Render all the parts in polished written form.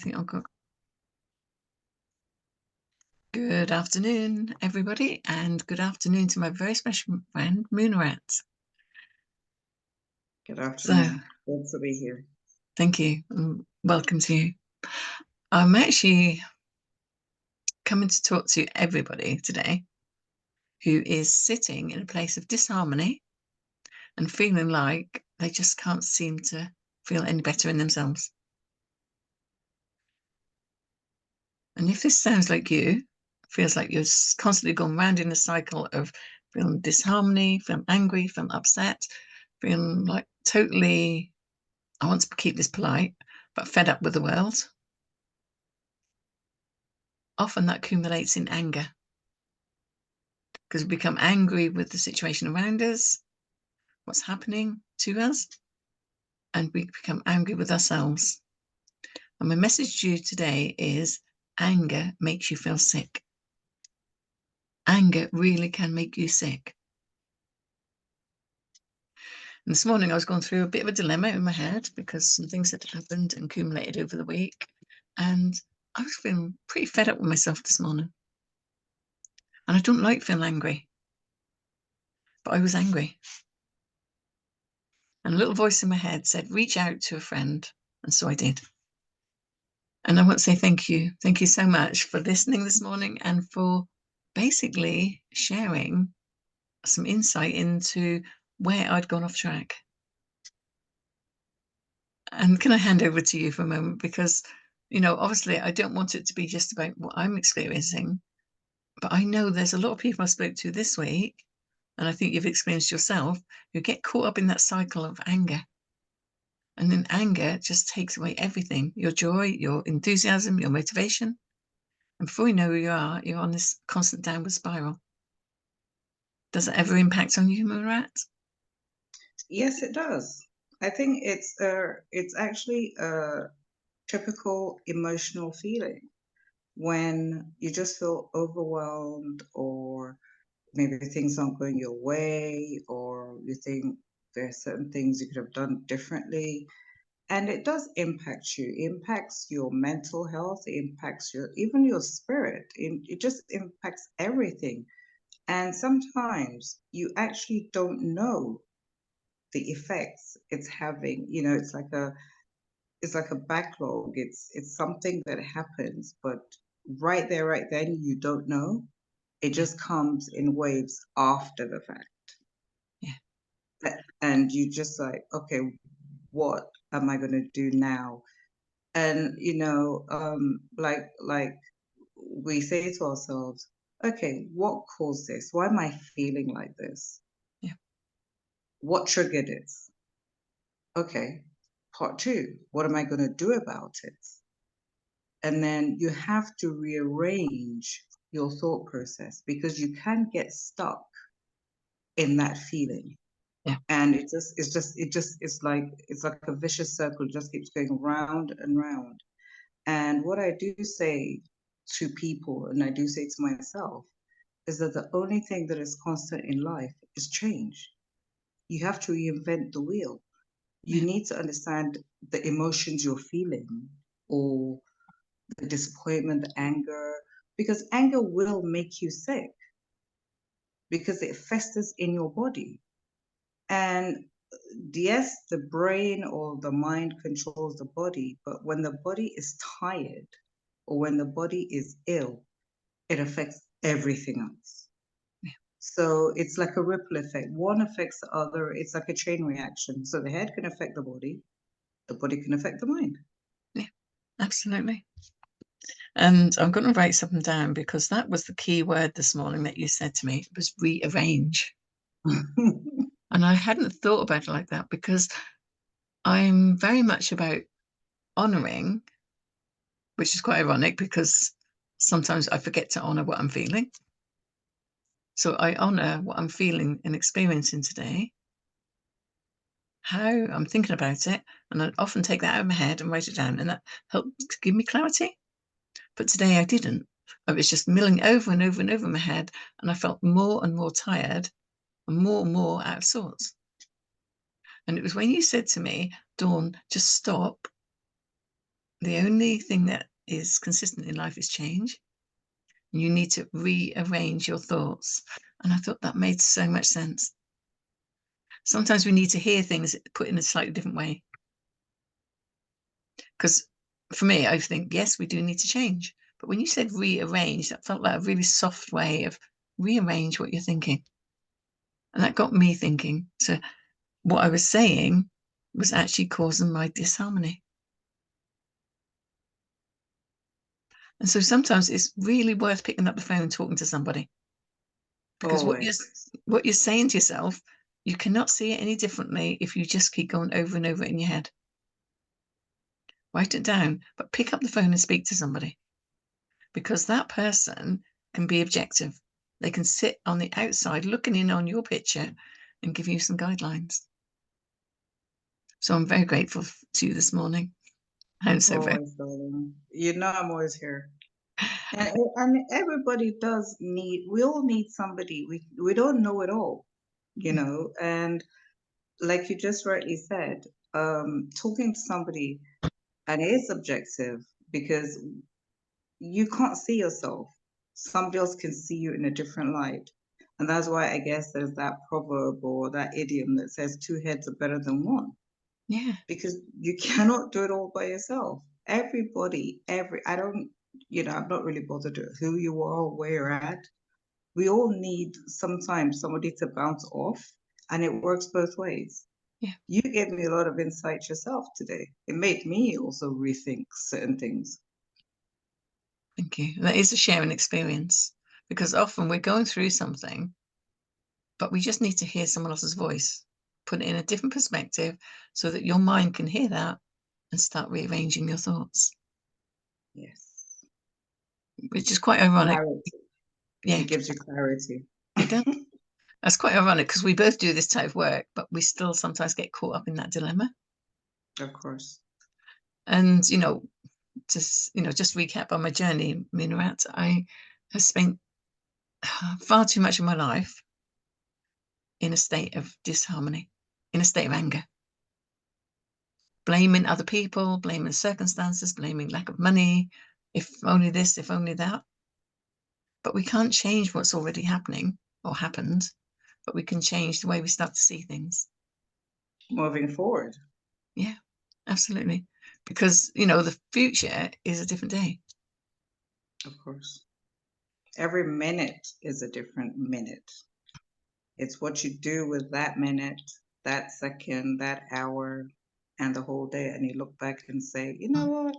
think I'll go. Good afternoon, everybody, and good afternoon to my very special friend, Munirat. Good afternoon. Good to be here. Thank you. Welcome to you. I'm actually coming to talk to everybody today who is sitting in a place of disharmony and feeling like they just can't seem to feel any better in themselves. And if this sounds like you, feels like you're constantly going round in a cycle of feeling disharmony, feeling angry, feeling upset, feeling like totally, I want to keep this polite, but fed up with the world, often that accumulates in anger because we become angry with the situation around us, what's happening to us, and we become angry with ourselves. And my message to you today is anger makes you feel sick. Anger really can make you sick. And this morning I was going through a bit of a dilemma in my head because some things had happened and accumulated over the week. And I was feeling pretty fed up with myself this morning. And I don't like feeling angry. But I was angry. And a little voice in my head said, reach out to a friend. And so I did. And I want to say thank you. Thank you so much for listening this morning and for basically sharing some insight into where I'd gone off track. And can I hand over to you for a moment? Because, obviously I don't want it to be just about what I'm experiencing, but I know there's a lot of people I spoke to this week, and I think you've experienced yourself, who get caught up in that cycle of anger. And then anger just takes away everything, your joy, your enthusiasm, your motivation. And before you know who you are, you're on this constant downward spiral. Does it ever impact on you, Munirat? Yes, it does. I think it's actually a typical emotional feeling when you just feel overwhelmed, or maybe things aren't going your way, or you think there are certain things you could have done differently. And it does impact you. It impacts your mental health. It impacts even your spirit. It just impacts everything. And sometimes you actually don't know the effects it's having. It's like a backlog. It's something that happens, but right there, right then, you don't know. It just comes in waves after the fact. Yeah. And you just like, okay, what am I gonna do now? And like we say to ourselves, okay, what caused this? Why am I feeling like this? Yeah. What triggered it? Okay, part two, what am I going to do about it? And then you have to rearrange your thought process, because you can get stuck in that feeling. Yeah. And it's like a vicious circle. It just keeps going round and round. And what I do say to people, and I do say to myself, is that the only thing that is constant in life is change. You have to reinvent the wheel. You need to understand the emotions you're feeling, or the disappointment, the anger, because anger will make you sick because it festers in your body. And yes, the brain or the mind controls the body, but when the body is tired or when the body is ill, it affects everything else. So it's like a ripple effect. One affects the other. It's like a chain reaction. So the head can affect the body can affect the mind. Yeah, absolutely. And I'm going to write something down because that was the key word this morning that you said to me. It was rearrange. And I hadn't thought about it like that because I'm very much about honoring, which is quite ironic because sometimes I forget to honor what I'm feeling. So I honor what I'm feeling and experiencing today, how I'm thinking about it, and I often take that out of my head and write it down, and that helps give me clarity. But today I didn't. I was just milling over and over and over in my head, and I felt more and more tired and more out of sorts. And it was when you said to me, Dawn, just stop the only thing that is consistent in life is change. You need to rearrange your thoughts. And I thought that made so much sense. Sometimes we need to hear things put in a slightly different way. Because for me, I think, yes, we do need to change. But when you said rearrange, that felt like a really soft way of rearrange what you're thinking. And that got me thinking. So what I was saying was actually causing my disharmony. And so sometimes it's really worth picking up the phone and talking to somebody. Because Always. what you're saying to yourself, you cannot see it any differently if you just keep going over and over it in your head. Write it down, but pick up the phone and speak to somebody. Because that person can be objective. They can sit on the outside looking in on your picture and give you some guidelines. So I'm very grateful to you this morning. I'm so very. Always, darling. You know I'm always here. And everybody does need, we all need somebody. We don't know it all, you know. And like you just rightly said, talking to somebody, and it is subjective because you can't see yourself. Somebody else can see you in a different light. And that's why I guess there's that proverb or that idiom that says two heads are better than one, Yeah, because you cannot do it all by yourself. Everybody, I don't, I'm not really bothered with who you are or where you're at. We all need sometimes somebody to bounce off, and it works both ways. yeah. You gave me a lot of insight yourself today. It made me also rethink certain things. Thank you. That is a sharing experience because often we're going through something, but we just need to hear someone else's voice, put it in a different perspective so that your mind can hear that and start rearranging your thoughts, Yes. which is quite ironic. Clarity. Yeah, It gives you clarity. it does. That's quite ironic because we both do this type of work, but we still sometimes get caught up in that dilemma. Of course. And, just recap on my journey, Munirat, I have spent far too much of my life in a state of disharmony, in a state of anger, blaming other people, blaming circumstances, blaming lack of money, if only this, if only that. But we can't change what's already happening or happened, but we can change the way we start to see things. Moving forward. Yeah, absolutely. Because, the future is a different day. Of course. Every minute is a different minute. It's what you do with that minute, that second, that hour, and the whole day. And you look back and say, you know Mm, what?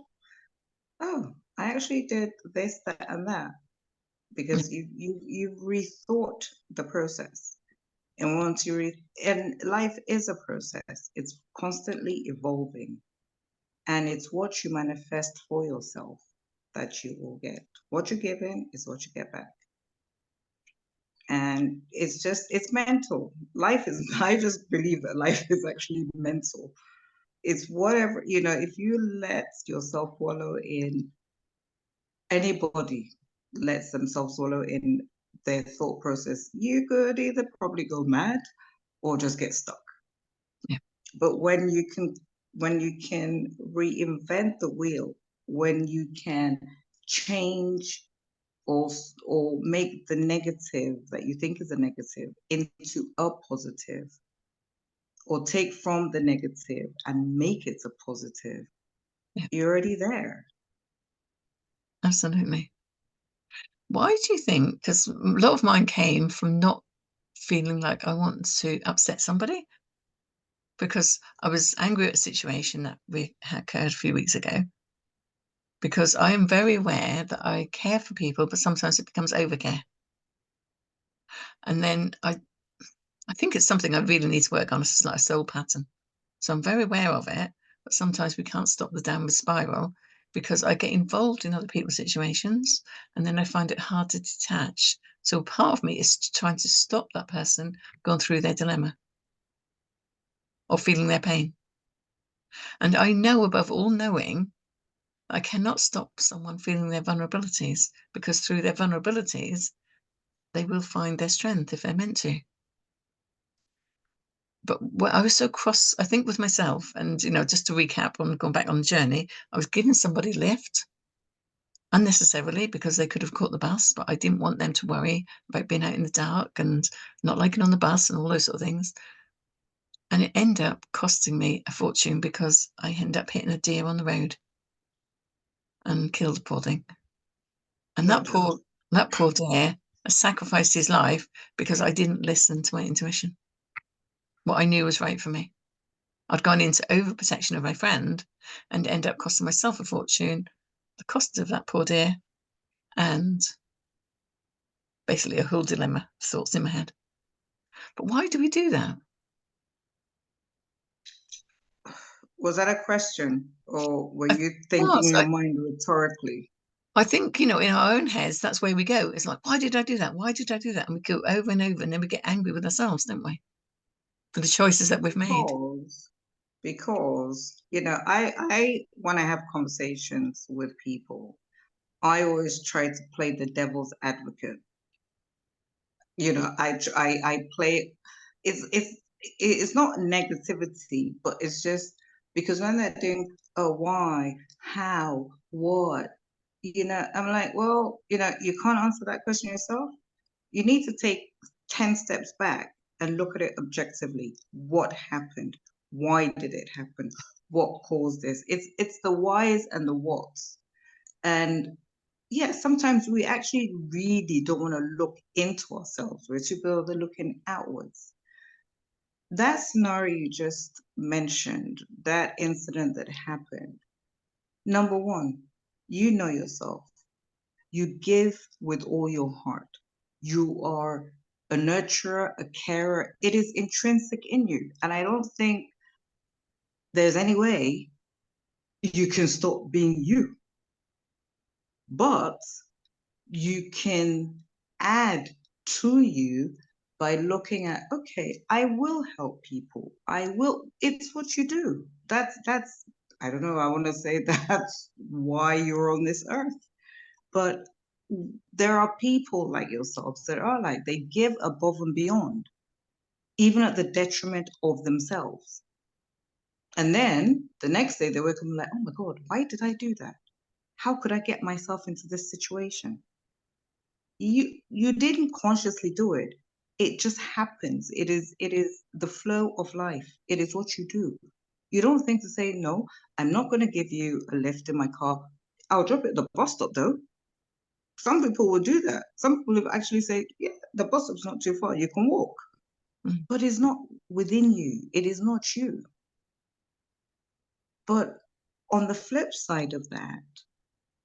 Oh, I actually did this, that, and that. mm, Because you've rethought the process. And once and life is a process, it's constantly evolving. And it's what you manifest for yourself that you will get. What you give in is what you get back. And it's mental. Life is, I just believe that life is actually mental. It's whatever, if you let yourself wallow in, anybody lets themselves wallow in their thought process, you could either probably go mad or just get stuck. yeah, But when you can reinvent the wheel, when you can change or or make the negative that you think is a negative into a positive, or take from the negative and make it a positive, yeah, you're already there. absolutely. Why do you think? Because a lot of mine came from not feeling like I want to upset somebody because I was angry at a situation that we had occurred a few weeks ago. Because I am very aware that I care for people, but sometimes it becomes overcare. And then I think it's something I really need to work on. It's like a soul pattern. So I'm very aware of it, but sometimes we can't stop the downward spiral because I get involved in other people's situations and then I find it hard to detach. So part of me is trying to stop that person going through their dilemma or feeling their pain. And I know above all knowing, I cannot stop someone feeling their vulnerabilities because through their vulnerabilities, they will find their strength if they're meant to. but I was so cross, I think, with myself. And, just to recap on going back on the journey, I was giving somebody a lift unnecessarily because they could have caught the bus, but I didn't want them to worry about being out in the dark and not liking on the bus and all those sort of things. And it ended up costing me a fortune because I ended up hitting a deer on the road and killed the poor thing. And Yeah, that poor deer sacrificed his life because I didn't listen to my intuition, what I knew was right for me. I'd gone into overprotection of my friend and end up costing myself a fortune, the cost of that poor deer, and basically a whole dilemma of thoughts in my head. But why do we do that? was that a question, or were I, you well, thinking in so your mind rhetorically? I think, in our own heads, that's where we go. It's like, why did I do that? Why did I do that? And we go over and over, and then we get angry with ourselves, don't we? For the choices that we've made. Because I when I have conversations with people, I always try to play the devil's advocate. I play. It's not negativity, but it's just because when they're doing, oh, why, how, what, I'm like, well, you can't answer that question yourself. You need to take 10 steps back and look at it objectively. What happened? Why did it happen? What caused this? It's the whys and the whats. And yeah, sometimes we actually really don't want to look into ourselves. We're too busy looking outwards. That scenario you just mentioned, that incident that happened, number one, you know yourself. You give with all your heart. You are a nurturer, a carer. It is intrinsic in you. And I don't think there's any way you can stop being you. But you can add to you by looking at, okay, I will help people. It's what you do. That's I don't know, I want to say that's why you're on this earth. But there are people like yourselves that are like, they give above and beyond, even at the detriment of themselves. And then the next day they wake up and like, oh my God, why did I do that? How could I get myself into this situation? You didn't consciously do it. It just happens. It is the flow of life. It is what you do. You don't think to say, no, I'm not going to give you a lift in my car. I'll drop it at the bus stop though. Some people will do that. Some people will actually say, yeah, the bus stop's not too far. You can walk. Mm. But it's not within you. It is not you. But on the flip side of that,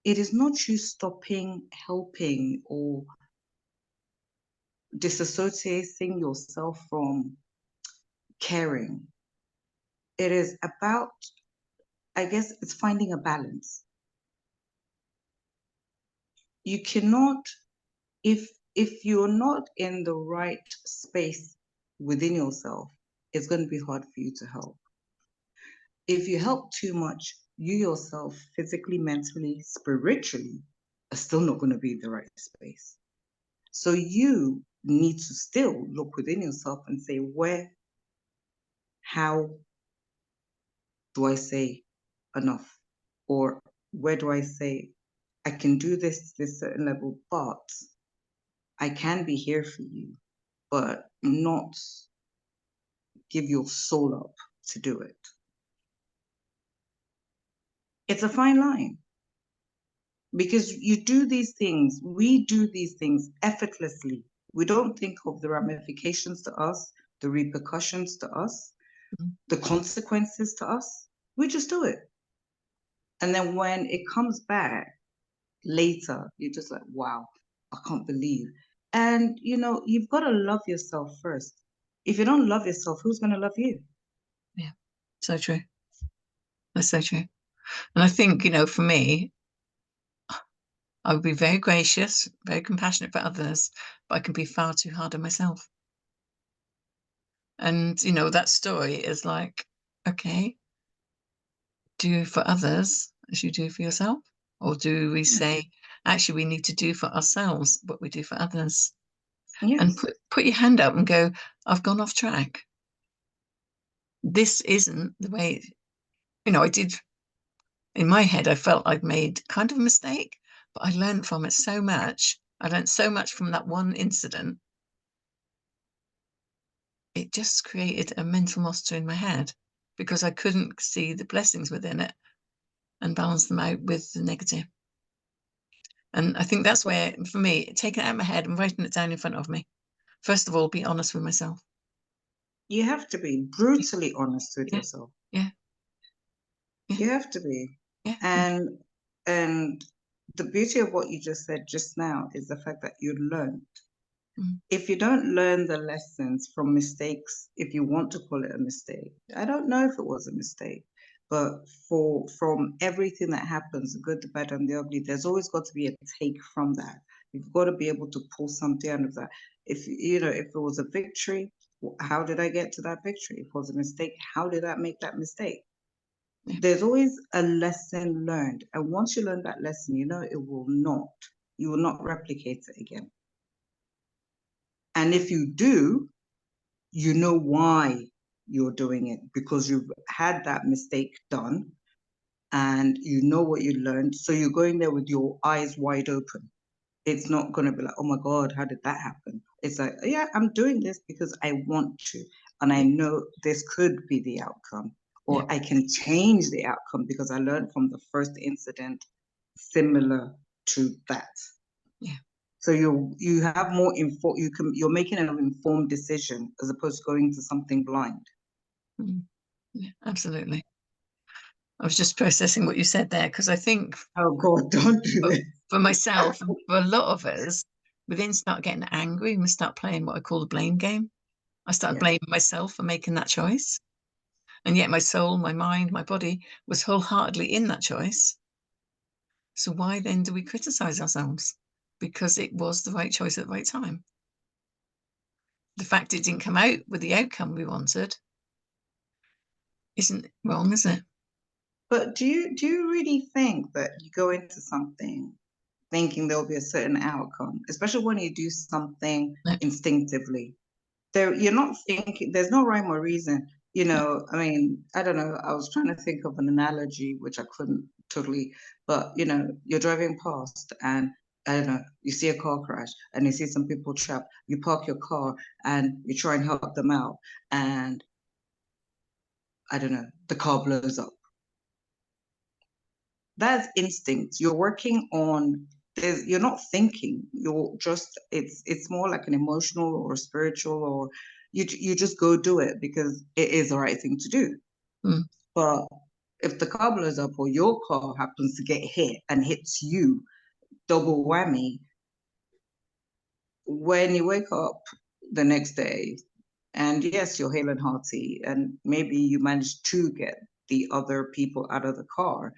it is not you stopping helping or disassociating yourself from caring. It is about, I guess, it's finding a balance. You cannot, if you're not in the right space within yourself, it's going to be hard for you to help. If you help too much, you yourself, physically, mentally, spiritually, are still not going to be in the right space. So you need to still look within yourself and say, where, how do I say enough? Or where do I say, I can do this to this certain level, but I can be here for you, but not give your soul up to do it. It's a fine line because you do these things, we do these things effortlessly. We don't think of the ramifications to us, the repercussions to us, Mm. the consequences to us. We just do it. And then when it comes back later, you're just like, wow, I can't believe. And you've got to love yourself first. If you don't love yourself, who's going to love you? Yeah, so true. That's so true. And I think, for me, I would be very gracious, very compassionate for others, but I can be far too hard on myself. And, that story is like, okay, do for others as you do for yourself? Or do we Yeah. say, actually, we need to do for ourselves what we do for others? And Yes. put your hand up and go, I've gone off track. this isn't the way, you know, I did, in my head, I felt I'd made kind of a mistake, but I learned from it so much. I learned so much from that one incident. It just created a mental monster in my head because I couldn't see the blessings within it and balance them out with the negative. And I think that's where, for me, taking it out of my head and writing it down in front of me. First of all, be honest with myself. You have to be brutally honest with Yeah, yourself. yeah, yeah, You have to be. yeah, And and the beauty of what you just said just now is the fact that you learned. mm, If you don't learn the lessons from mistakes, if you want to call it a mistake, I don't know if it was a mistake, but from everything that happens, the good, the bad, and the ugly, there's always got to be a take from that. You've got to be able to pull something out of that. If you know, if it was a victory, how did I get to that victory? If it was a mistake, how did I make that mistake? yeah, There's always a lesson learned, and once you learn that lesson, you know you will not replicate it again. And if you do, you know why you're doing it because you've had that mistake done and you know what you learned. So you're going there with your eyes wide open. It's not going to be like, oh my God, how did that happen? It's like, yeah, I'm doing this because I want to. And I yeah, know this could be the outcome, yeah, or I can change the outcome because I learned from the first incident similar to that. yeah, So you have more info. You're making an informed decision as opposed to going to something blind. mm, yeah, absolutely. I was just processing what you said there because I think Oh God, don't do for, this. for myself and for a lot of us, we then start getting angry and we start playing what I call the blame game. I started Yeah. blaming myself for making that choice. And yet my soul, my mind, my body was wholeheartedly in that choice. So why then do we criticize ourselves? Because it was the right choice at the right time. The fact it didn't come out with the outcome we wanted isn't wrong, is it? But do you really think that you go into something thinking there'll be a certain outcome, especially when you do something No, instinctively? There, you're not thinking. There's no rhyme or reason. You no, know, I mean, I don't know. I was trying to think of an analogy which I couldn't totally. But you know, you're driving past and I don't know. You see a car crash and you see some people trapped. You park your car and you try and help them out, and I don't know. The car blows up. That's instinct. You're working on you're not thinking. You're just it's more like an emotional or spiritual or you just go do it because it is the right thing to do. mm, But if the car blows up or your car happens to get hit and hits you, double whammy, when you wake up the next day, and yes, you're hale and hearty, and maybe you managed to get the other people out of the car,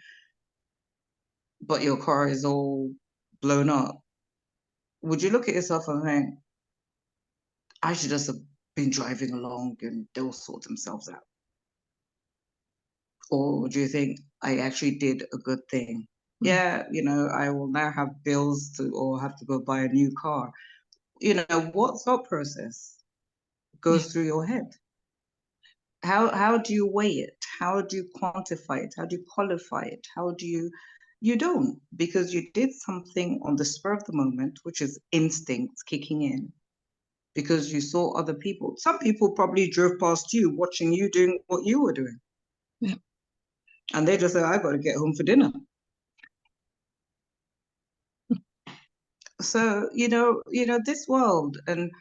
but your car is all blown up, would you look at yourself and think, I should just have been driving along and they'll sort themselves out? Or do you think I actually did a good thing? mm, Yeah, you know, I will now have bills to or have to go buy a new car. You know, what thought process yeah, goes through your head? How do you weigh it? How do you quantify it? How do you qualify it? How do you don't because you did something on the spur of the moment, which is instincts kicking in because you saw other people. Some people probably drove past you, watching you doing what you were doing. yeah, And they just said, I got to get home for dinner. So, this world and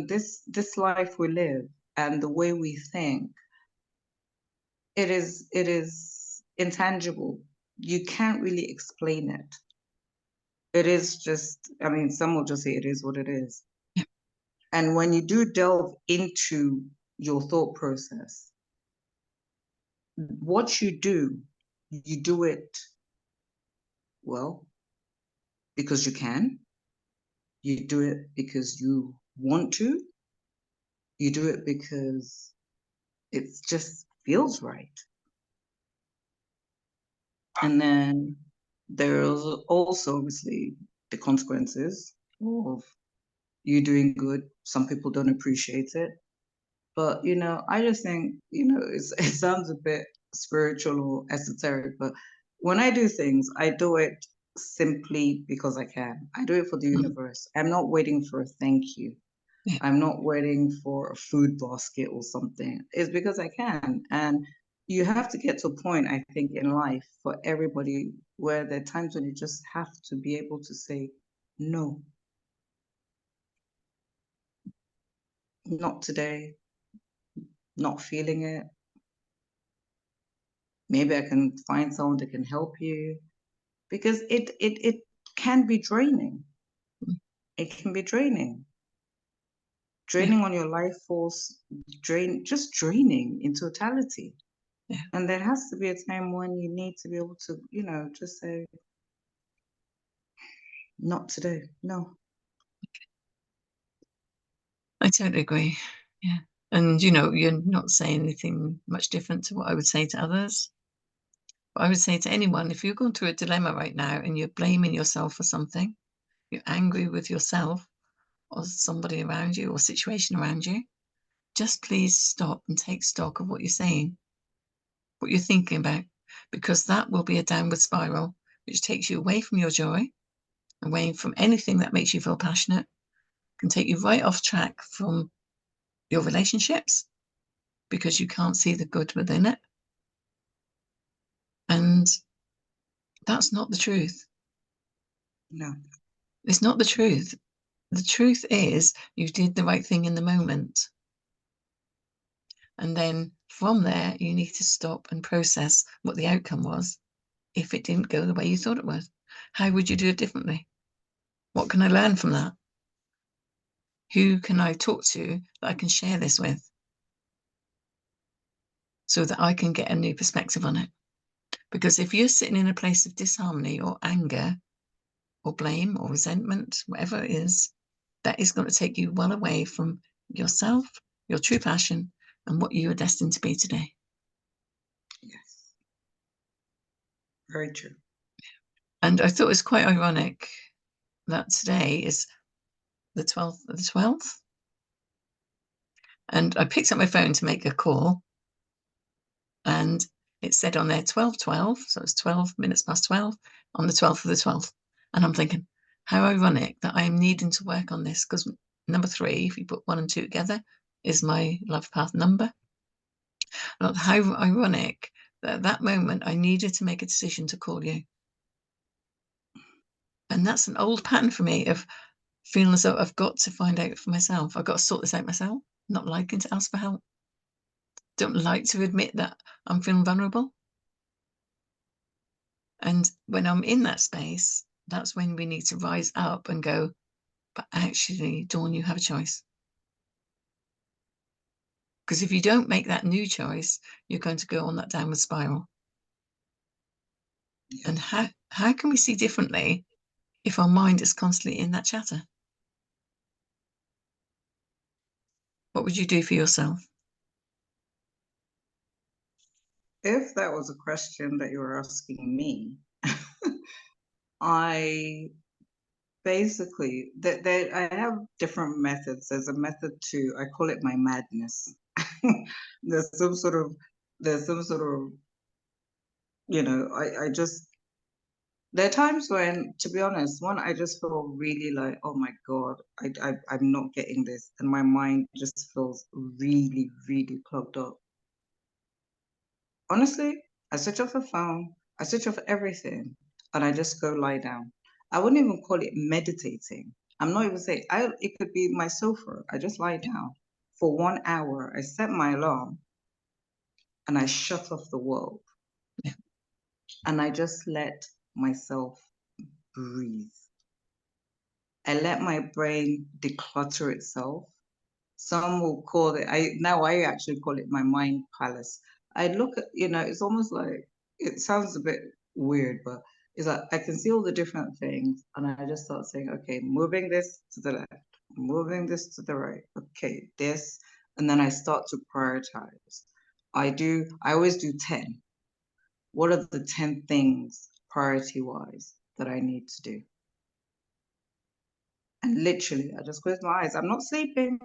this life we live and the way we think, it is intangible. You can't really explain it. It is just, I mean, some will just say it is what it is. yeah, And when you do delve into your thought process, what you do it well because you can. You do it because you want to. You do it because it just feels right. And then there's also obviously the consequences of you doing good. Some people don't appreciate it, But, I just think, it sounds a bit spiritual or esoteric, but when I do things, I do it simply because I can. I do it for the Mm. universe. I'm not waiting for a thank you. Yeah. I'm not waiting for a food basket or something. It's because I can. And you have to get to a point, I think, in life for everybody where there are times when you just have to be able to say, no, not today, not feeling it. Maybe I can find someone that can help you because it can be draining. Mm. It can be draining. Yeah. Draining on your life force, just draining in totality. Yeah. And there has to be a time when you need to be able to, just say, not today. No. I totally agree. Yeah. And you're not saying anything much different to what I would say to others. But I would say to anyone, if you're going through a dilemma right now and you're blaming yourself for something, you're angry with yourself or somebody around you or situation around you, just please stop and take stock of what you're saying, what you're thinking about, because that will be a downward spiral, which takes you away from your joy, away from anything that makes you feel passionate, can take you right off track from your relationships because you can't see the good within it. And that's not the truth. No. It's not the truth. The truth is you did the right thing in the moment. And then from there, you need to stop and process what the outcome was if it didn't go the way you thought it would. How would you do it differently? What can I learn from that? Who can I talk to that I can share this with so that I can get a new perspective on it? Because if you're sitting in a place of disharmony or anger or blame or resentment, whatever it is, that is going to take you well away from yourself, your true passion, and what you are destined to be today. Yes. Very true. And I thought it was quite ironic that today is the 12th of the 12th. And I picked up my phone to make a call, and it said on there 12:12, so it's 12 minutes past 12 on the 12th of the 12th. And I'm thinking, how ironic that I am needing to work on this, because number 3, if you put 1 and 2 together, is my love path number. And how ironic that at that moment I needed to make a decision to call you. And that's an old pattern for me of feeling as though I've got to find out for myself. I've got to sort this out myself, not liking to ask for help. Don't like to admit that I'm feeling vulnerable. And when I'm in that space, that's when we need to rise up and go, but actually, Dawn, you have a choice. Because if you don't make that new choice, you're going to go on that downward spiral. Yeah. And how can we see differently if our mind is constantly in that chatter? What would you do for yourself? If that was a question that you were asking me, I basically that I have different methods. There's a method to I call it my madness. there's some sort of there's some sort of I just there are times when, to be honest, one I just feel really like, oh my God, I'm not getting this, and my mind just feels really really clogged up. Honestly, I switch off the phone, I switch off everything, and I just go lie down. I wouldn't even call it meditating. I'm not even saying it could be my sofa. I just lie down for 1 hour. I set my alarm and I shut off the world Yeah. and I just let myself breathe. I let my brain declutter itself. Some will call it, I actually call it my mind palace. I look at, it's almost like, it sounds a bit weird, but it's like I can see all the different things and I just start saying, okay, moving this to the left, moving this to the right, okay, this, and then I start to prioritize. I always do 10. What are the 10 things priority wise that I need to do? And literally, I just close my eyes. I'm not sleeping,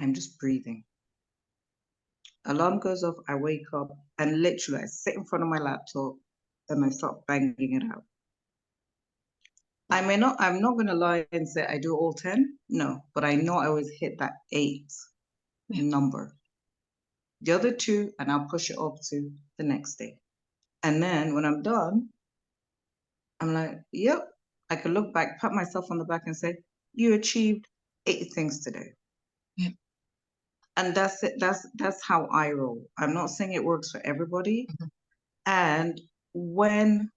I'm just breathing. Alarm goes off, I wake up, and literally I sit in front of my laptop and I start banging it out. I'm not gonna lie and say I do all 10. No, but I know I always hit that 8 number. The other 2, and I'll push it up to the next day. And then when I'm done, I'm like, yep, I can look back, pat myself on the back and say, you achieved 8 things today. Yeah. And that's it. That's how I roll. I'm not saying it works for everybody. Mm-hmm. And when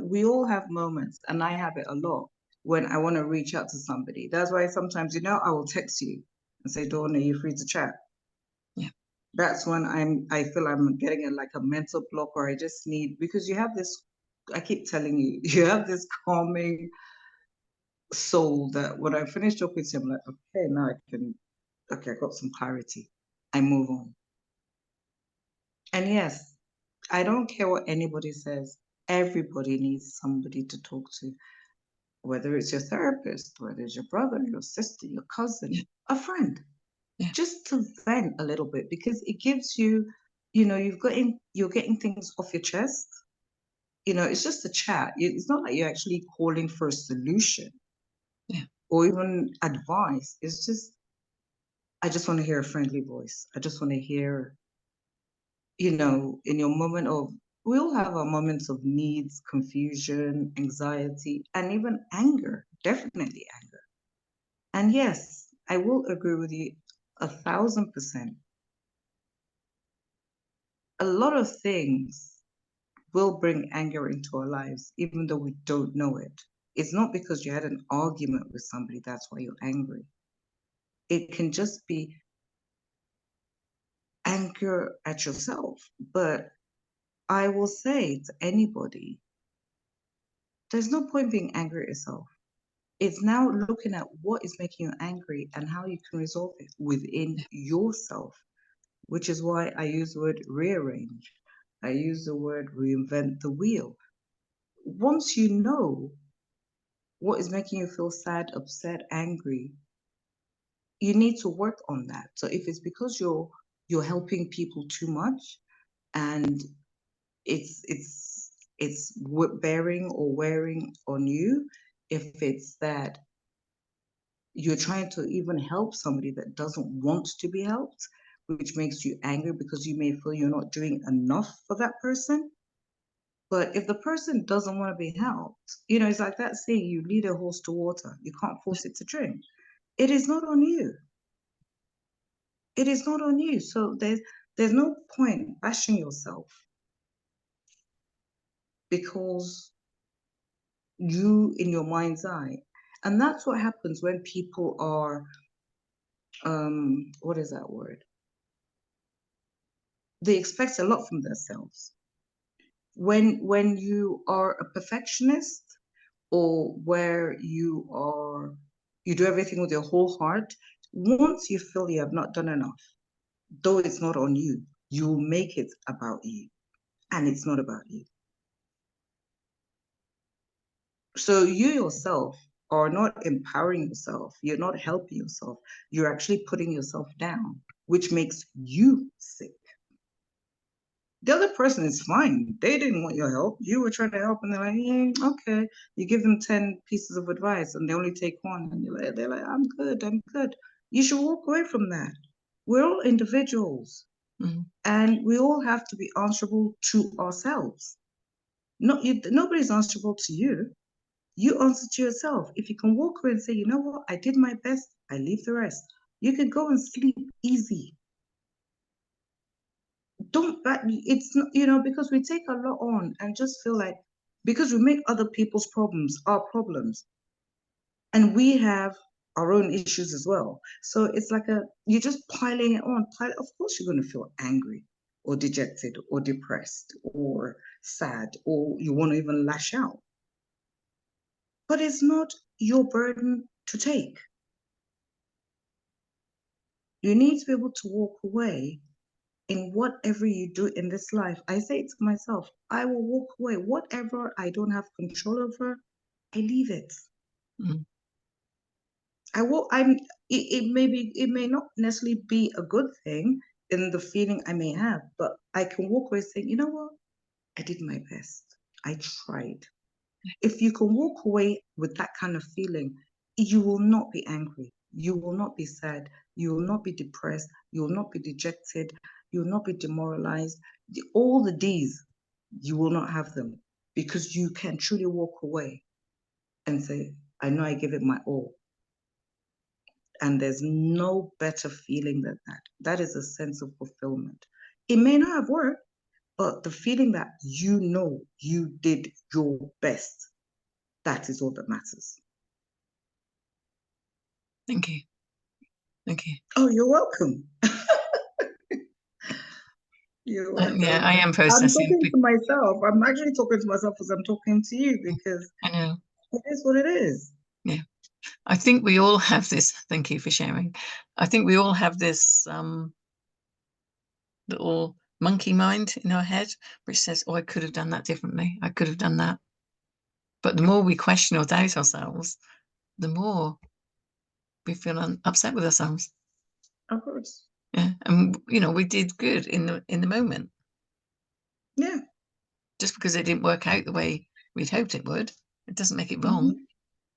we all have moments, and I have it a lot when I want to reach out to somebody. That's why sometimes, I will text you and say, Dawn, are you free to chat? Yeah. That's when I feel I'm getting like a mental block, or I just need, because you have this, I keep telling you, you have this calming soul that when I finish talking with you, I'm like, okay, now I got some clarity. I move on. And yes, I don't care what anybody says. Everybody needs somebody to talk to, whether it's your therapist, whether it's your brother, your sister, your cousin, Yeah. a friend, Yeah. just to vent a little bit, because it gives you, you're getting things off your chest. It's just a chat. It's not like you're actually calling for a solution Yeah. or even advice. It's just, I just want to hear a friendly voice. I just want to hear, in your moment of, we all have our moments of needs, confusion, anxiety, and even anger, definitely anger. And yes, I will agree with you 1,000%. A lot of things will bring anger into our lives, even though we don't know it. It's not because you had an argument with somebody, that's why you're angry. It can just be anger at yourself. But I will say to anybody, there's no point being angry at yourself. It's now looking at what is making you angry and how you can resolve it within Yeah. yourself, which is why I use the word rearrange. I use the word reinvent the wheel. Once you know what is making you feel sad, upset, angry, you need to work on that. So if it's because you're helping people too much and it's bearing or wearing on you, if it's that you're trying to even help somebody that doesn't want to be helped, which makes you angry because you may feel you're not doing enough for that person. But if the person doesn't want to be helped, it's like that saying, you lead a horse to water, you can't force it to drink. It is not on you. It is not on you. So there's no point bashing yourself because you in your mind's eye. And that's what happens when people are what is that word? They expect a lot from themselves. When you are a perfectionist, or where you do everything with your whole heart, once you feel you have not done enough, though it's not on you, you make it about you, and it's not about you. So you yourself are not empowering yourself, you're not helping yourself, you're actually putting yourself down, which makes you sick. The other person is fine. They didn't want your help. You were trying to help, and they're like, okay. You give them 10 pieces of advice, and they only take one, and they're like, I'm good, I'm good. You should walk away from that. We're all individuals, and we all have to be answerable to ourselves. Nobody's answerable to you. You answer to yourself. If you can walk away and say, you know what, I did my best, I leave the rest. You can go and sleep easy. Don't that it's not, because we take a lot on and just feel like, because we make other people's problems our problems, and we have our own issues as well. So it's like you're just piling it on. Of course you're going to feel angry or dejected or depressed or sad, or you want to even lash out, but it's not your burden to take. You need to be able to walk away in whatever you do in this life. I say to myself, I will walk away. Whatever I don't have control over, I leave it. Mm. I will, it may not necessarily be a good thing in the feeling I may have, but I can walk away saying, you know what? I did my best. I tried. If you can walk away with that kind of feeling, you will not be angry. You will not be sad. You will not be depressed. You will not be dejected. You will not be demoralized. All the D's, you will not have them because you can truly walk away and say, I know I give it my all. And there's no better feeling than that. That is a sense of fulfillment. It may not have worked, but the feeling that you know you did your best, that is all that matters. Thank you. Thank you. Oh, you're welcome. You're welcome. Yeah, I am I'm processing. talking to myself. I'm actually talking to myself as I'm talking to you because I know. it is what it is. Yeah. I think we all have this. Thank you for sharing. I think we all have this little monkey mind in our head, which says, oh, I could have done that differently. I could have done that. But the more we question or doubt ourselves, the more we feel upset with ourselves. Of course. Yeah. And, you know, we did good in the moment. Yeah. Just because it didn't work out the way we'd hoped it would, it doesn't make it wrong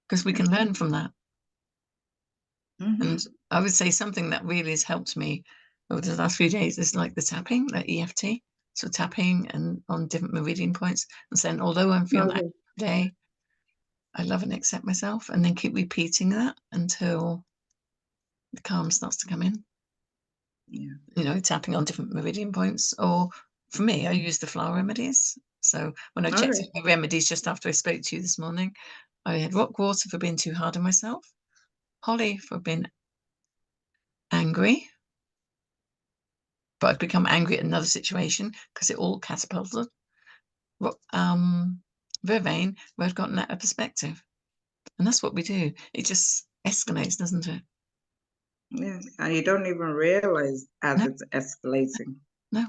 because we can learn from that. And I would say something that really has helped me over the last few days is like the tapping, like EFT. So tapping and on different meridian points and saying, although I'm feeling that today, I love and accept myself, and then keep repeating that until the calm starts to come in. Yeah. You know, tapping on different meridian points. Or for me, I use the flower remedies. So when I checked out my remedies just after I spoke to you this morning, I had rock water for being too hard on myself, holly for being angry, but I'd become angry at another situation because it all catapulted. Vervain, where I'd gotten that perspective. And that's what we do. It just escalates, doesn't it? Yeah. And you don't even realize as No, it's escalating. no.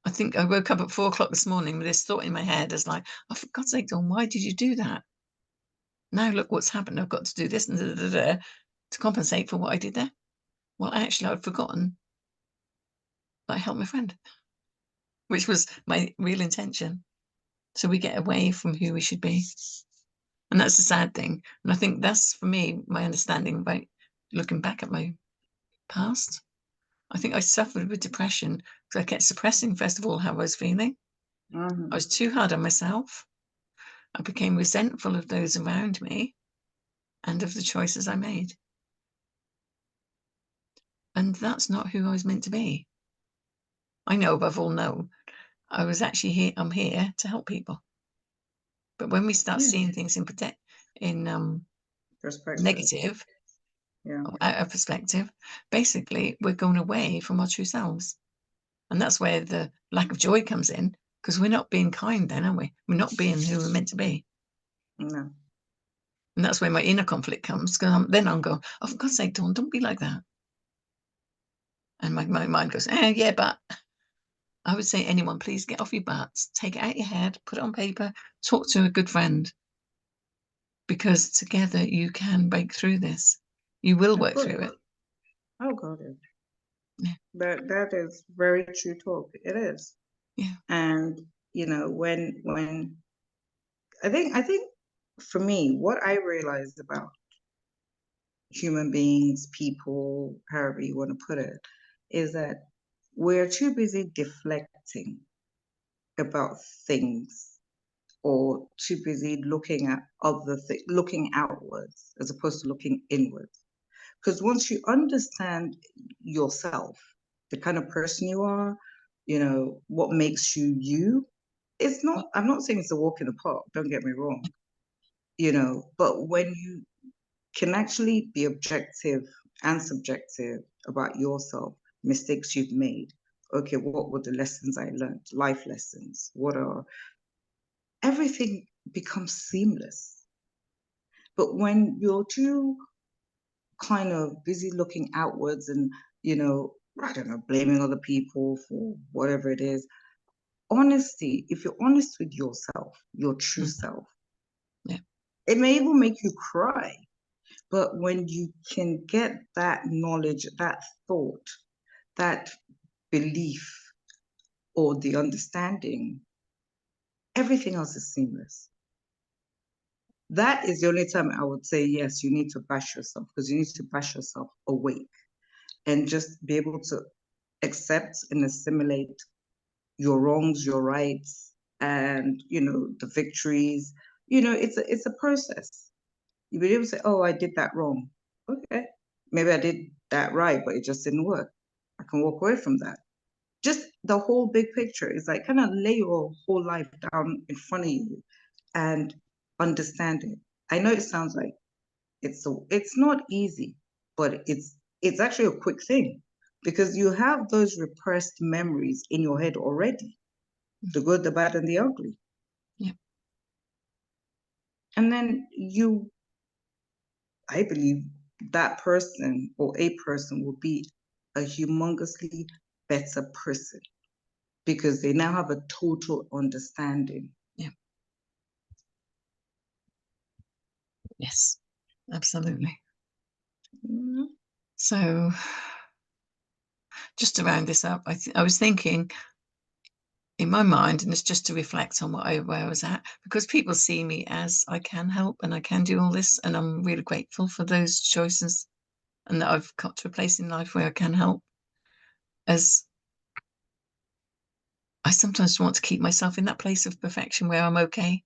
I think I woke up at 4 o'clock this morning with this thought in my head as like, oh, for God's sake, Dawn, why did you do that? Now look what's happened. I've got to do this and to compensate for what I did there. Well, actually, I'd forgotten that I helped my friend, which was my real intention. So we get away from who we should be. And that's the sad thing. And I think that's, for me, my understanding about looking back at my past. I think I suffered with depression because I kept suppressing, first of all, how I was feeling. I was too hard on myself. I became resentful of those around me and of the choices I made. And that's not who I was meant to be. I know above all know I was actually here. I'm here to help people. But when we start seeing things in negative, out of perspective, basically we're going away from our true selves. And that's where the lack of joy comes in, because we're not being kind then, are we? We're not being who we're meant to be. No. And that's where my inner conflict comes, because then I'm going, oh, for God's sake, Dawn, don't be like that. And my mind goes, yeah, but I would say, anyone, please get off your butts, take it out your head, put it on paper, talk to a good friend. Because together you can break through this. You will work through it. Oh, God. Yeah. That is very true talk. It is. Yeah. And, you know, when I think for me, what I realized about human beings, people, however you want to put it, is that we're too busy deflecting about things or too busy looking at other things, looking outwards as opposed to looking inwards. Because once you understand yourself, the kind of person you are, you know, what makes you you, it's not, I'm not saying it's a walk in the park, don't get me wrong, you know, but when you can actually be objective and subjective about yourself, mistakes you've made. Okay, what were the lessons I learned? Life lessons. What are everything becomes seamless. But when you're too kind of busy looking outwards and, you know, I don't know, blaming other people for whatever it is, honesty, if you're honest with yourself, your true self, yeah. it may even make you cry. But when you can get that knowledge, that thought, that belief, or the understanding, everything else is seamless. That is the only time I would say, yes, you need to bash yourself, because you need to bash yourself awake and just be able to accept and assimilate your wrongs, your rights, and the victories. It's a process. You'll be able to say, oh, I did that wrong. Okay. Maybe I did that right, but it just didn't work. I can walk away from that. Just the whole big picture is like kind of lay your whole life down in front of you and understand it. I know it sounds like it's not easy, but it's actually a quick thing because you have those repressed memories in your head already, the good, the bad, and the ugly. Yeah. And then I believe that person or a person will be a humongously better person because they now have a total understanding. Yeah. Yes, absolutely. Mm-hmm. So just to round this up, I was thinking in my mind, and it's just to reflect on where I was at, because people see me as I can help and I can do all this, and I'm really grateful for those choices and that I've got to a place in life where I can help. As I sometimes want to keep myself in that place of perfection where I'm okay.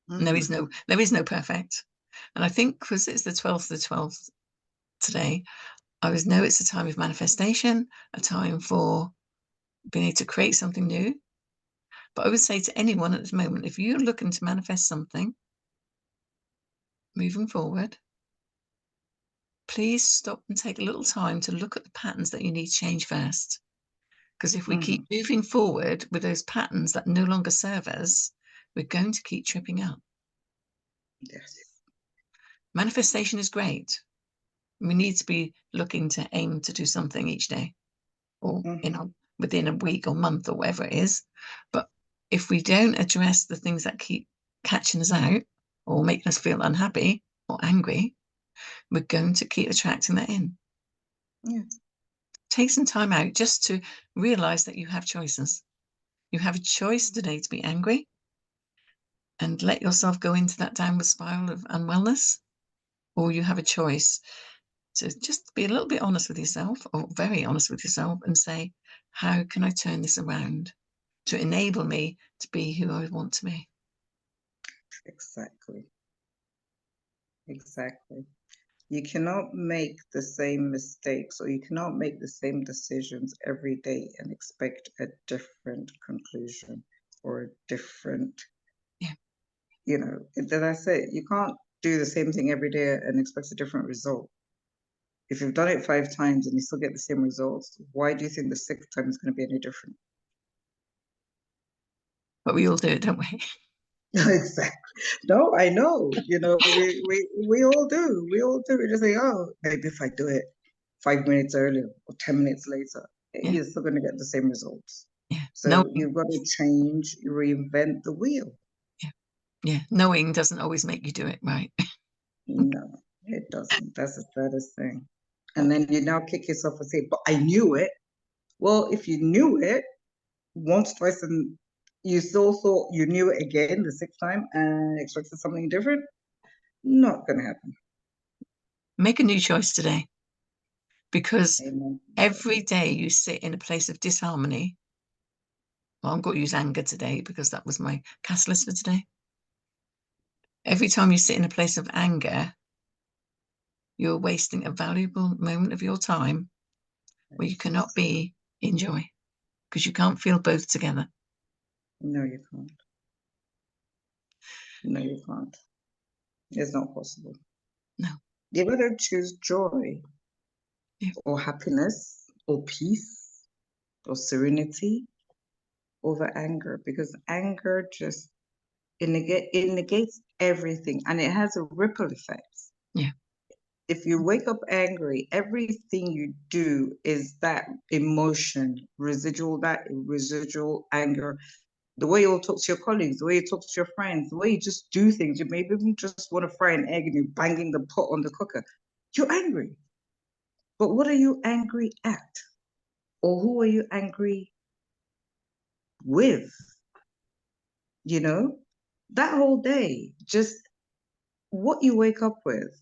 And there is no perfect. And I think because it's the 12th today, I know it's a time of manifestation, a time for being able to create something new. But I would say to anyone at the moment, if you're looking to manifest something moving forward, please stop and take a little time to look at the patterns that you need to change first. Because if we keep moving forward with those patterns that no longer serve us, we're going to keep tripping up. Yes. Manifestation is great. We need to be looking to aim to do something each day or within a week or month or whatever it is. But if we don't address the things that keep catching us out or making us feel unhappy or angry, we're going to keep attracting that in. Yeah. Take some time out just to realize that you have choices. You have a choice today to be angry and let yourself go into that downward spiral of unwellness, or you have a choice to just be a little bit honest with yourself or very honest with yourself and say, how can I turn this around to enable me to be who I want to be? Exactly. Exactly. You cannot make the same mistakes or you cannot make the same decisions every day and expect a different conclusion or a different, Yeah. Did I say you can't do the same thing every day and expect a different result? If you've done it 5 times and you still get the same results, why do you think the sixth time is going to be any different? But we all do it, don't we? Exactly. No, I know. We all do. We all do. We just say, oh, maybe if I do it 5 minutes earlier or 10 minutes later, Yeah. you're still going to get the same results. Yeah. So you've got to change, reinvent the wheel. Yeah. Yeah. Knowing doesn't always make you do it right. No, it doesn't. That's the saddest thing. And then you now kick yourself and say, but I knew it. Well, if you knew it once, twice, and you still thought you knew it again the sixth time and expected something different, not going to happen. Make a new choice today, because Amen. every day you sit in a place of disharmony. Well, I'm going to use anger today because that was my catalyst for today. Every time you sit in a place of anger, you're wasting a valuable moment of your time where you cannot be in joy because you can't feel both together. No, you can't. No, you can't. It's not possible. No. You better choose joy Yeah. or happiness or peace or serenity over anger because anger just it negates everything and it has a ripple effect. Yeah. If you wake up angry, everything you do is that emotion, that residual anger The way you talk to your colleagues, the way you talk to your friends, the way you just do things. You maybe even just want to fry an egg and you're banging the pot on the cooker. You're angry. But what are you angry at? Or who are you angry with? You know, that whole day, just what you wake up with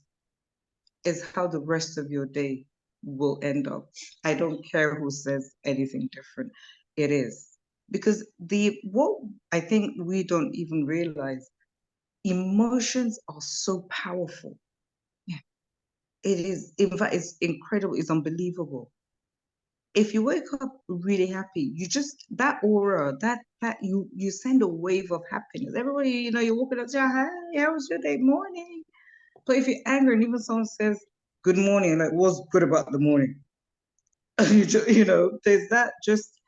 is how the rest of your day will end up. I don't care who says anything different. It is. Because the what I think we don't even realize, emotions are so powerful. Yeah. It is, in fact, it's incredible, it's unbelievable. If you wake up really happy, you just that aura, that you send a wave of happiness. Everybody, you're walking up, hi, how was your day? Morning. But if you're angry and even someone says good morning, like what's good about the morning? There's that just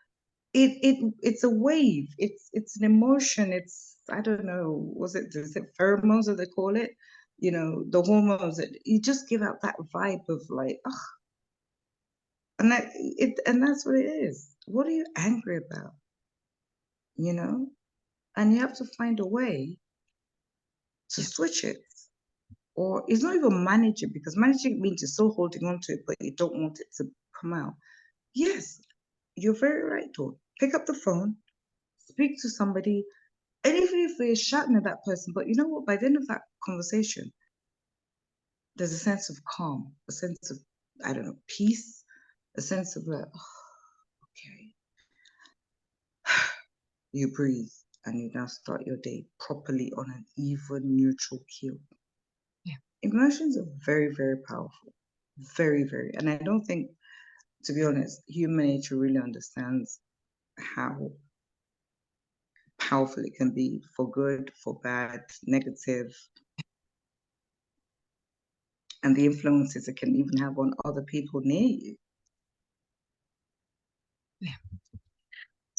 it's a wave. It's an emotion. It's I don't know, is it pheromones that they call it? The hormones that you just give out that vibe of like, oh, and that's what it is. What are you angry about? You know? And you have to find a way to Yeah. switch it. Or it's not even manage it because managing means you're still holding on to it, but you don't want it to come out. Yes, you're very right, though. Pick up the phone, speak to somebody, and even if they're shouting at that person, but you know what? By the end of that conversation, there's a sense of calm, a sense of, I don't know, peace, a sense of like, oh, okay. You breathe and you now start your day properly on an even neutral keel. Yeah. Emotions are very, very powerful. Very, very. And I don't think, to be honest, human nature really understands how powerful it can be for good, for bad, negative, and the influences it can even have on other people near you. Yeah.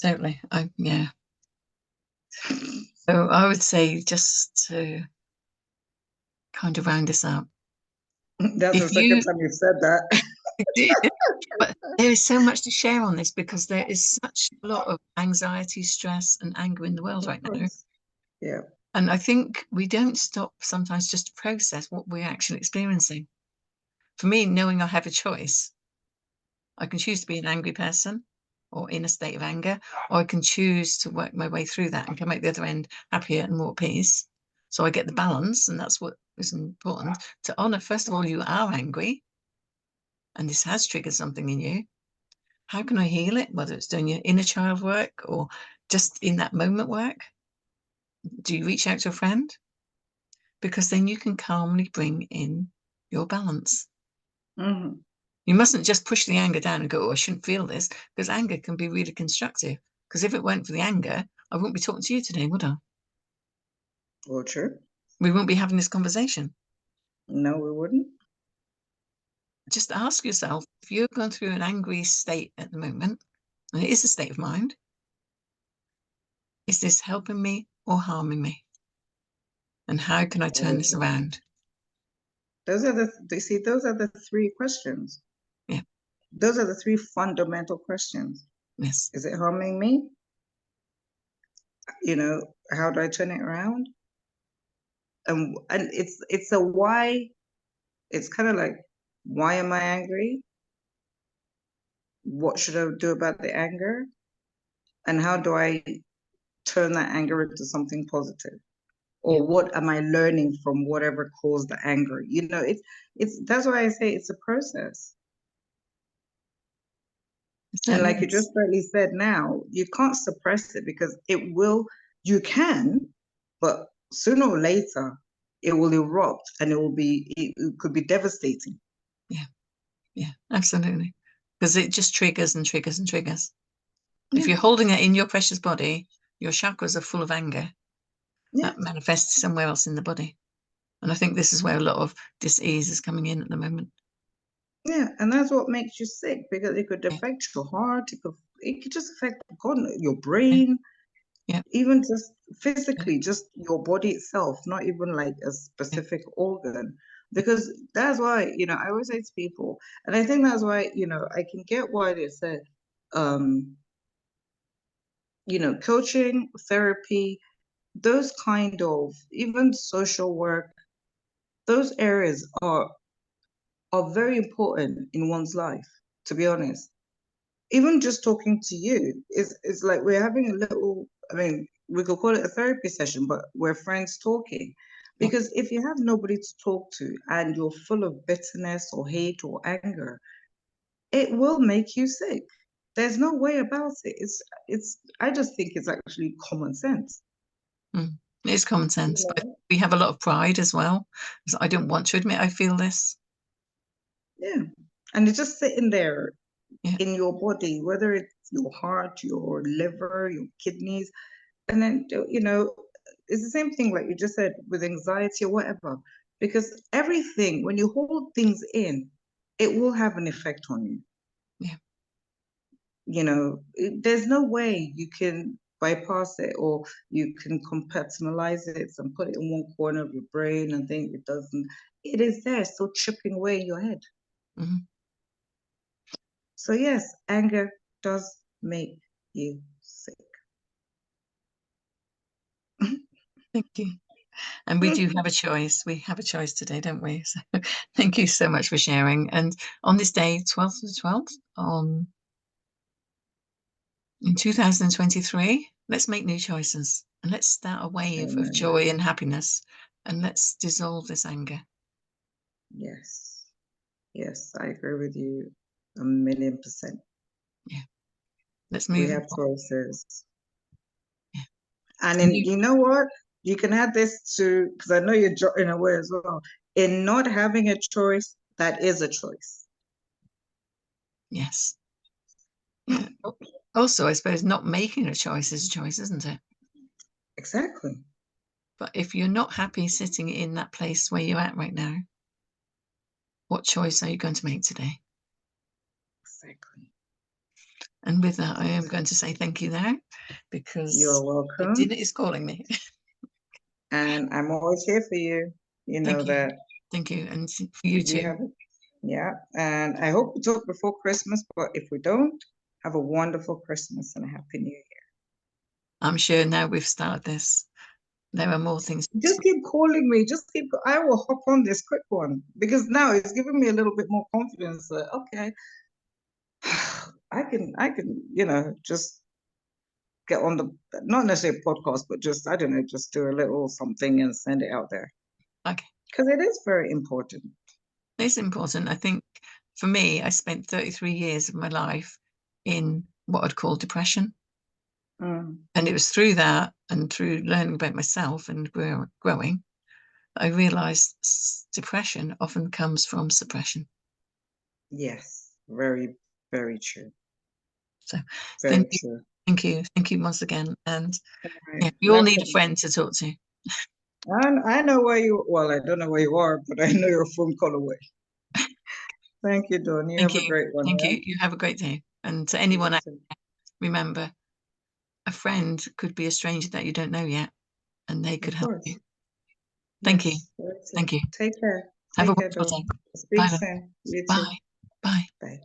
Totally. Yeah. So I would say, just to kind of round this up, That's the if second you time you've said that. but there is so much to share on this because there is such a lot of anxiety, stress, and anger in the world Of right now. course. Yeah. And I think we don't stop sometimes just to process what we're actually experiencing. For me, knowing I have a choice, I can choose to be an angry person or in a state of anger, or I can choose to work my way through that and come out the other end happier and more at peace. So I get the balance, and that's what is important to honor. First of all, you are angry, and this has triggered something in you. How can I heal it? Whether it's doing your inner child work or just in that moment work, do you reach out to a friend? Because then you can calmly bring in your balance. Mm-hmm. You mustn't just push the anger down and go, oh, I shouldn't feel this, because anger can be really constructive. Because if it weren't for the anger, I wouldn't be talking to you today, would I? Well, true. We wouldn't be having this conversation. No, we wouldn't. Just ask yourself, if you're going through an angry state at the moment, and it is a state of mind, is this helping me or harming me? And how can I turn this around? Those are those are the three questions. Yeah. Those are the three fundamental questions. Yes. Is it harming me? How do I turn it around? And it's a why. It's kind of like, why am I angry? What should I do about the anger? And how do I turn that anger into something positive? Yeah. Or what am I learning from whatever caused the anger? It's that's why I say it's a process. It And certainly like you is. just rightly said now, you can't suppress it because you can, but sooner or later it will erupt and it could be devastating. Yeah. Yeah. Absolutely. Because it just triggers and triggers and triggers. If Yeah, you're holding it in your precious body, your chakras are full of anger. yeah, That manifests somewhere else in the body. And I think this is where a lot of dis-ease is coming in at the moment. yeah. And that's what makes you sick because it could Yeah. affect your heart, it could just affect God, your Yeah. brain, Yeah. even just Yeah. physically, just your body itself, not even like a Yeah. specific organ. Because that's why, I always say to people, and I think that's why, I can get why they said, um, coaching, therapy, those kind of, even social work, those areas are very important in one's life, to be honest. Even just talking to you is like we're having a little, I mean, we could call it a therapy session, but we're friends talking. Yeah. Because if you have nobody to talk to and you're full of bitterness or hate or anger, it will make you sick. There's no way about it. It's I just think it's actually common sense. It's common sense, but we have a lot of pride as well. I don't want to admit I feel this. Yeah. And it's just sitting there Yeah. in your body, whether it's your heart, your liver, your kidneys. And then, it's the same thing, like you just said, with anxiety or whatever. Because everything, when you hold things in, it will have an effect on you. Yeah. There's no way you can bypass it, or you can compartmentalize it and put it in one corner of your brain and think it doesn't. It is there, still chipping away in your head. Mm-hmm. So yes, anger does make you sick. Thank you. And we do have a choice. We have a choice today, don't we? So thank you so much for sharing. And on this day, 12th of the 12th, in 2023, let's make new choices and let's start a wave of Amen. joy and happiness, and let's dissolve this anger. Yes. Yes, I agree with you 1,000,000%. Yeah. Let's We move have on. choices. Yeah. And And you know what? You can add this to, because I know you're in a way as well. In not having a choice, that is a choice. yes. Yeah. Also, I suppose not making a choice is a choice, isn't it? Exactly. But if you're not happy sitting in that place where you're at right now, what choice are you going to make today? Exactly. And with that, I am going to say thank you now, because You're my welcome. dinner is calling me. And I'm always here for you. You know Thank you. that Thank you. And for you you too. have it. Yeah. And I hope we talk before Christmas, but if we don't, have a wonderful Christmas and a happy New Year. I'm sure now we've started this, there are more things. Just keep calling me. I will hop on this quick one because now it's giving me a little bit more confidence that, okay, I can, just get on the, not necessarily podcast, but just, I don't know, just do a little something and send it out there. Okay. Because it is very important. It's important. I think for me, I spent 33 years of my life in what I'd call depression. Mm. And it was through that and through learning about myself and growing, I realized depression often comes from suppression. Yes, very, very true. So Very thank you. true. Thank you once again. And Right. yeah, we all No need a problem. friend to talk to. I know where you, well, I don't know where you are, but I know you're a phone call away. Thank you, Dawn. You Thank have a you. great one, Thank yeah? you. You have a great day. And to You anyone, too. remember, a friend could be a stranger that you don't know yet, and they could Of help you. course. Thank you. Yes, very true. Thank you. Take care. Have a Take care, wonderful Dawn. day. Speak Bye then. soon. You too. Bye. Bye. Bye.